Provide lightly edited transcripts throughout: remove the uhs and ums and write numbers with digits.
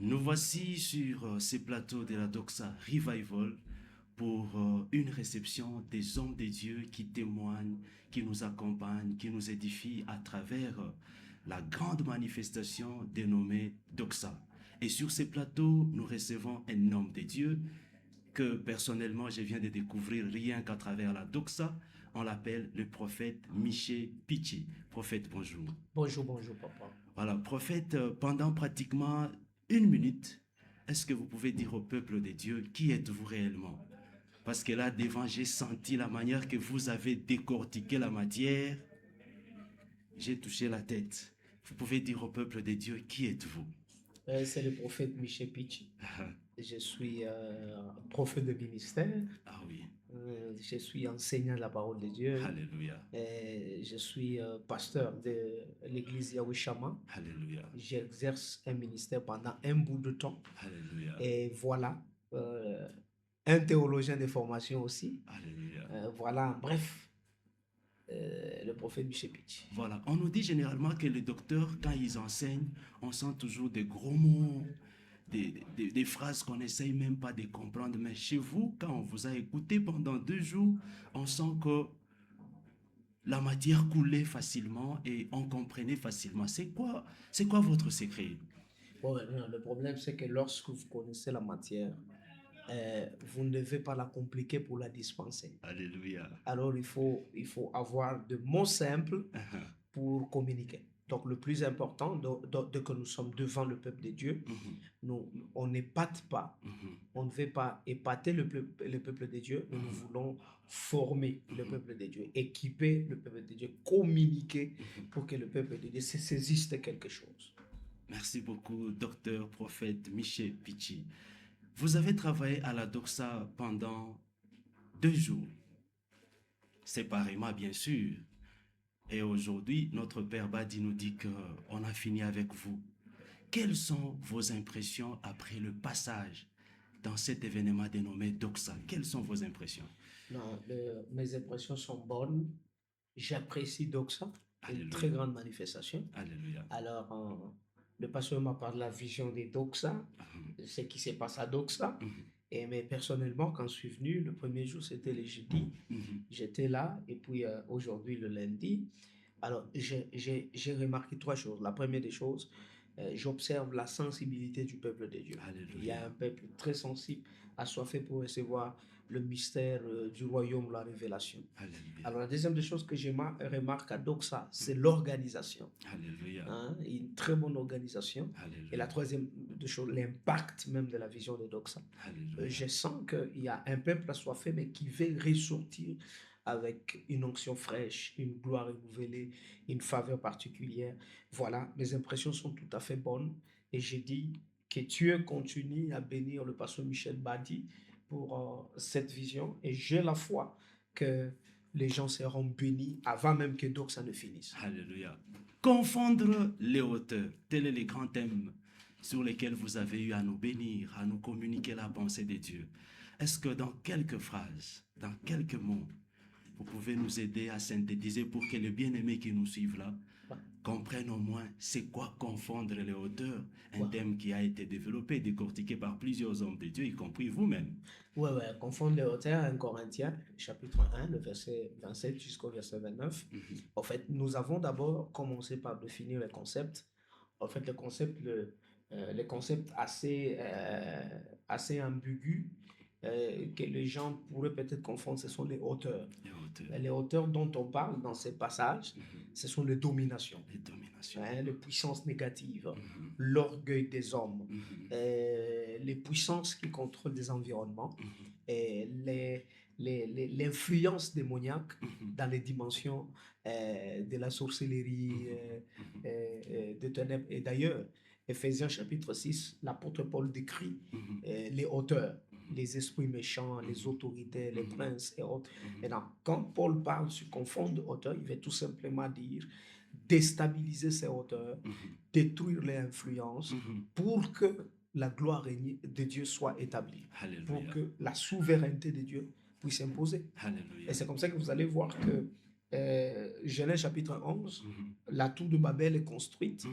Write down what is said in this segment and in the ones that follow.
Nous voici sur ces plateaux de la Doxa Revival pour une réception des hommes de Dieu qui témoignent, qui nous accompagnent, qui nous édifient à travers la grande manifestation dénommée Doxa. Et sur ces plateaux, nous recevons un homme de Dieu que personnellement je viens de découvrir rien qu'à travers la Doxa. On l'appelle le prophète Miché Pichi. Prophète, bonjour. Bonjour, bonjour, papa. Voilà, prophète, pendant pratiquement une minute, est-ce que vous pouvez dire au peuple de Dieu qui êtes-vous réellement? Parce que là, devant, j'ai senti la manière que vous avez décortiqué la matière. J'ai touché la tête. Vous pouvez dire au peuple de Dieu qui êtes-vous? C'est le prophète Michel Pichi. Ah Je suis prophète de ministère. ah oui, Je suis enseignant de la parole de Dieu. alléluia, Je suis pasteur de l'église Yahweh Shammah. alléluia, J'exerce un ministère pendant un bout de temps. alléluia, Et voilà, un théologien de formation aussi. alléluia. Voilà, bref, le prophète Michel Pichi. Voilà, on nous dit généralement que les docteurs, quand ils enseignent, on sent toujours des gros mots, des phrases qu'on n'essaye même pas de comprendre. Mais chez vous, quand on vous a écouté pendant 2 jours, on sent que la matière coulait facilement et on comprenait facilement. C'est quoi votre secret? Bon, non, le problème, c'est que lorsque vous connaissez la matière, vous ne devez pas la compliquer pour la dispenser. Alléluia. Alors, il faut avoir de mots simples pour communiquer. Donc, le plus important, dès que nous sommes devant le peuple de Dieu, on n'épate pas, on ne veut pas épater le peuple de Dieu, mais nous voulons former le peuple de Dieu, équiper le peuple de Dieu, communiquer pour que le peuple de Dieu se saisisse de quelque chose. Merci beaucoup, docteur, prophète Michel Pichi. Vous avez travaillé à la Doxa pendant 2 jours, séparément bien sûr. Et aujourd'hui, notre Père Badi nous dit qu'on a fini avec vous. Quelles sont vos impressions après le passage dans cet événement dénommé Doxa? Quelles sont vos impressions? Non, mes impressions sont bonnes. J'apprécie Doxa, une Alléluia. très grande manifestation. Alléluia. Alors, le pasteur m'a parlé de la vision des Doxa, ce qui se passe à Doxa. Mais personnellement, quand je suis venu, le premier jour, c'était le jeudi. J'étais là, et puis aujourd'hui, le lundi. Alors, j'ai remarqué 3 choses. La première des choses, j'observe la sensibilité du peuple de Dieu. Alléluia. Il y a un peuple très sensible, assoiffé pour recevoir le mystère du royaume, la révélation. Alléluia. Alors, la deuxième des choses que je remarque à Doxa, c'est l'organisation. Alléluia. Hein, une très bonne organisation. Alléluia. Et la troisième des choses, l'impact même de la vision de Doxa. Alléluia. Je sens qu'il y a un peuple assoiffé, mais qui veut ressortir avec une onction fraîche, une gloire renouvelée, une faveur particulière. Voilà, mes impressions sont tout à fait bonnes. Et j'ai dit que Dieu continue à bénir le pasteur Michel Badi pour cette vision. Et j'ai la foi que les gens seront bénis avant même que Doxa ne finisse. Alléluia. Confondre les hauteurs. Tel est le grand thème sur lesquels vous avez eu à nous bénir, à nous communiquer la pensée de Dieu. Est-ce que dans quelques phrases, dans quelques mots, vous pouvez nous aider à synthétiser pour que les bien-aimés qui nous suivent là comprennent au moins c'est quoi confondre les hauteurs, un thème qui a été développé, décortiqué par plusieurs hommes de Dieu, y compris vous-même. Ouais, confondre les hauteurs, 1 Corinthiens, chapitre 1, le verset 27 jusqu'au verset 29. En fait, nous avons d'abord commencé par définir le concept. En fait, le concept assez ambigu que les gens pourraient peut-être confondre, ce sont les hauteurs. Les hauteurs dont on parle dans ces passages, ce sont les dominations. Les dominations. Les puissances négatives, l'orgueil des hommes, les puissances qui contrôlent des environnements, l'influence démoniaque dans les dimensions de la sorcellerie, des ténèbres. Et d'ailleurs, Éphésiens chapitre 6, l'apôtre Paul décrit les hauteurs, les esprits méchants, les autorités, les princes et autres. Maintenant, quand Paul parle sur confondre hauteurs, il veut tout simplement dire déstabiliser ces hauteurs, détruire les influences pour que la gloire de Dieu soit établie, Alléluia. pour que la souveraineté de Dieu puisse s'imposer. Alléluia. Et c'est comme ça que vous allez voir que Genèse chapitre 11, la tour de Babel est construite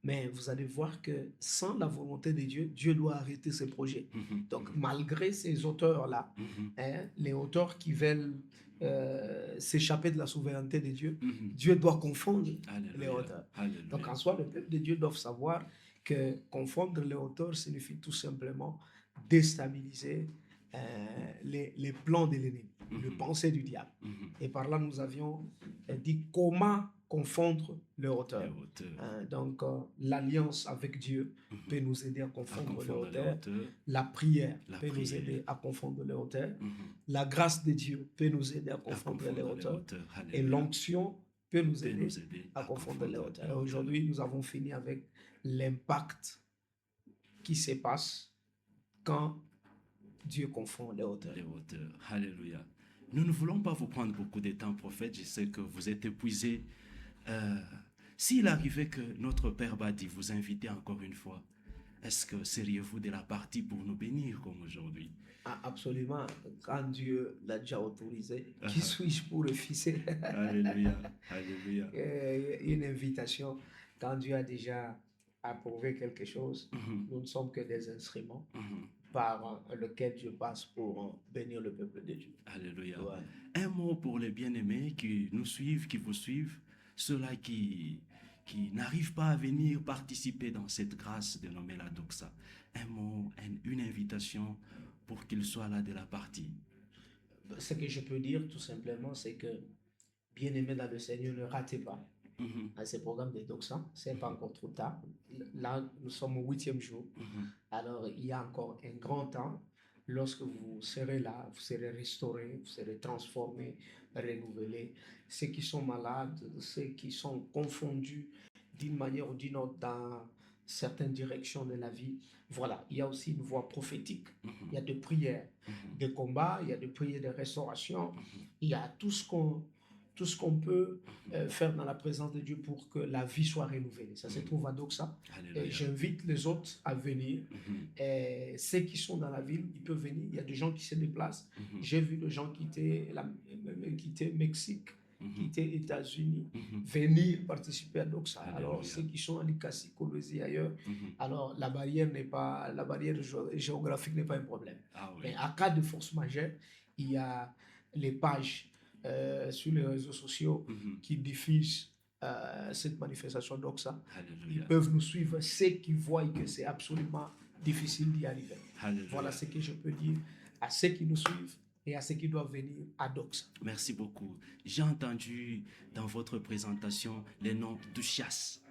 Mais vous allez voir que sans la volonté de Dieu, Dieu doit arrêter ses projets. Donc, malgré ces auteurs-là, hein, les auteurs qui veulent s'échapper de la souveraineté de Dieu, Dieu doit confondre les auteurs. Donc, en soi, le peuple de Dieu doit savoir que confondre les auteurs signifie tout simplement déstabiliser les plans de l'ennemi, les pensées du diable. Et par là, nous avions dit comment confondre le auteur. Donc, l'alliance avec Dieu peut nous aider à confondre le auteur. La prière peut nous aider à confondre le auteur. La grâce de Dieu peut nous aider à confondre le auteur. Et l'onction peut nous aider à confondre le auteur. Aujourd'hui, nous avons fini avec l'impact qui se passe quand Dieu confond les auteurs. Alléluia. Nous ne voulons pas vous prendre beaucoup de temps, prophète. Je sais que vous êtes épuisé. S'il arrivait que notre Père Badi vous invitait encore une fois, est-ce que seriez-vous de la partie pour nous bénir comme aujourd'hui? Ah, absolument. Quand Dieu l'a déjà autorisé, qui suis-je pour refuser? Alléluia. Alléluia. Une invitation, quand Dieu a déjà approuvé quelque chose, nous ne sommes que des instruments par lequel Dieu passe pour bénir le peuple de Dieu. Alléluia. Ouais. Un mot pour les bien-aimés qui nous suivent, qui vous suivent, ceux-là qui n'arrivent pas à venir participer dans cette grâce dénommée la doxa. Un mot, une invitation pour qu'ils soient là de la partie. Ce que je peux dire tout simplement, c'est que bien-aimés dans le Seigneur, ne ratez pas à ces programmes de doxa. C'est pas encore trop tard. Là, nous sommes au 8e jour. Alors, il y a encore un grand temps. Lorsque vous serez là, vous serez restaurés, vous serez transformés, renouvelés. Ceux qui sont malades, ceux qui sont confondus d'une manière ou d'une autre dans certaines directions de la vie. Voilà, il y a aussi une voie prophétique. Il y a des prières, des combats, il y a des prières de restauration. Il y a tout ce qu'on peut faire dans la présence de Dieu pour que la vie soit renouvelée. Ça se trouve à Doxa. Et j'invite les autres à venir. Et ceux qui sont dans la ville, ils peuvent venir. Il y a des gens qui se déplacent. J'ai vu des gens quitter Mexique, quitter États-Unis, venir participer à Doxa. Alors, ceux qui sont à Likasi, Kolwezi, ailleurs, alors la barrière géographique n'est pas un problème. Mais en cas de force majeure, il y a les pages sur les réseaux sociaux qui diffusent cette manifestation d'Oxa. Ils peuvent nous suivre, ceux qui voient que c'est absolument difficile d'y arriver. Voilà ce que je peux dire à ceux qui nous suivent et à ceux qui doivent venir à Doxa. Merci beaucoup. J'ai entendu dans votre présentation les noms Duchesse.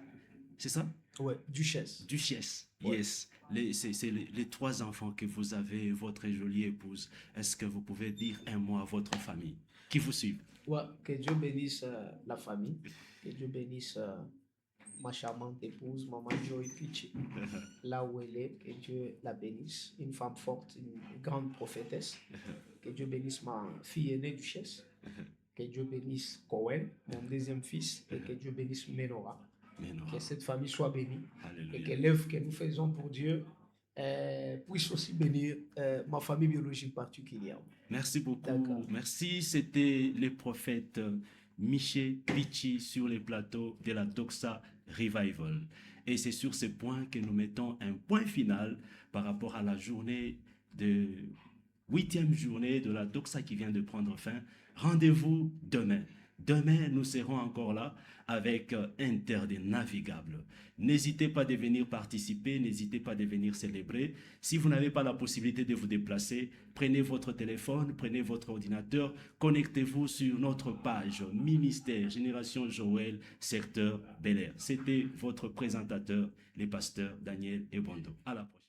C'est ça? Oui, Duchesse. Duchesse, yes. C'est les 3 enfants que vous avez, votre jolie épouse. Est-ce que vous pouvez dire un mot à votre famille qui vous suivent? Ouais, que Dieu bénisse la famille, que Dieu bénisse ma charmante épouse, Maman Joy Pichi, là où elle est, que Dieu la bénisse, une femme forte, une grande prophétesse, que Dieu bénisse ma fille aînée Duchesse, que Dieu bénisse Cohen, mon deuxième fils, et que Dieu bénisse Menora. Que cette famille soit bénie. Alléluia. Et que l'œuvre que nous faisons pour Dieu puisse aussi bénir ma famille biologique particulièrement. Merci beaucoup. Merci. C'était le prophète Miché Pichi sur les plateaux de la Doxa Revival. Et c'est sur ce point que nous mettons un point final par rapport à la journée de 8e journée de la Doxa qui vient de prendre fin. Rendez-vous demain. Demain, nous serons encore là avec Inter des Navigables. N'hésitez pas de venir participer, n'hésitez pas de venir célébrer. Si vous n'avez pas la possibilité de vous déplacer, prenez votre téléphone, prenez votre ordinateur, connectez-vous sur notre page Ministère Génération Joël, secteur Bel Air. C'était votre présentateur, le pasteur Daniel Ebondo. À la prochaine.